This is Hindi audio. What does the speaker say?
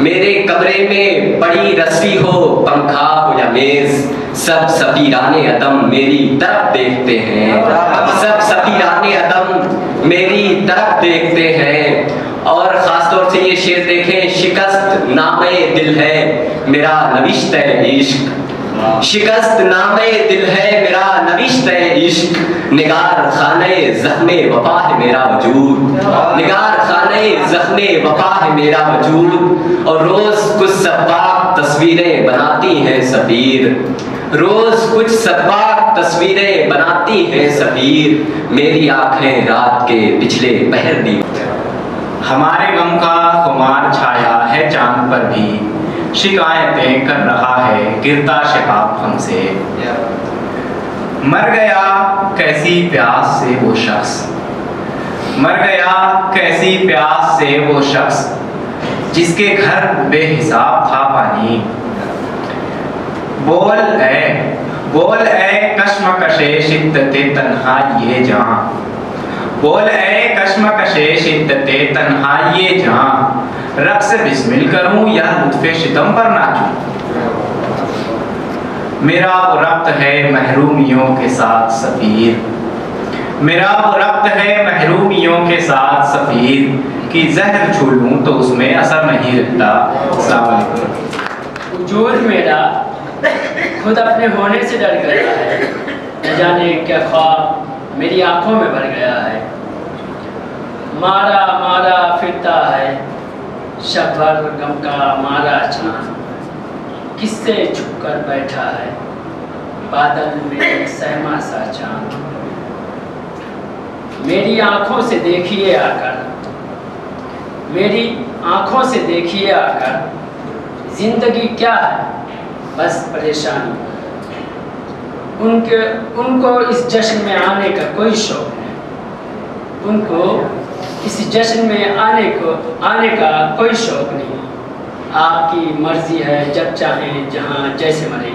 मेरे कमरे में पड़ी रस्सी हो, पंखा हो या मेज, सब सफीराने अदम मेरी तरफ देखते हैं, सब सफीराने अदम मेरी तरफ देखते हैं। और खासतौर से ये शेर देखें, शिकस्त नामे दिल है मेरा नविश्त इश्क, शिकस्त नामे दिल है मेरा नविश्त इश्क, निगार खाने ज़ख्मे वफा है मेरा वजूद, निगार खाने ज़ख्मे वफा है मेरा वजूद। और रोज़ कुछ सब्बाक तस्वीरें बनाती हैं सफ़ीर, रोज़ कुछ सब्बाक तस्वीरें बनाती हैं सफ़ीर, मेरी आँखें रात के पिछले पहर दी। हमारे गम का खुमार छाया है चांद पर भी, शिकायतें कर रहा है गिरता शहाब हमसे। मर गया कैसी प्यास से वो शख्स, मर गया कैसी प्यास से वो शख्स, जिसके घर बेहिसाब था पानी। बोल ऐ कश्मकशे शिद्दते तन्हाई जहां, बोल ऐ कश्मकशे शिद्दते तन्हाई जहां, रक्स बिस्मिल करूं या लुत्फ़े शितम पर नाचूं। मेरा वो रब्त है महरूमियों के साथ सफ़ीर, मेरा वो रब्त है महरूमियों के साथ सफ़ीर, कि जहर छू लूं तो उसमें असर नहीं रहता। अस्सलाम वालेकुम। वजूद मेरा खुद अपने होने से डर गया है, न जाने क्या ख्वाब मेरी आंखों में भर गया है। मारा मारा फिरता है शब भर गम का मारा चांद, किससे छुप कर बैठा है बादल में सहमा सा चांद। मेरी आंखों से देखिए आकर, मेरी आंखों से देखिए आकर, जिंदगी क्या है बस परेशानी। उनको इस जश्न में आने का कोई शौक नहीं, उनको इस जश्न में आने का कोई शौक नहीं। आपकी मर्जी है, जब चाहें जहाँ जैसे मरे।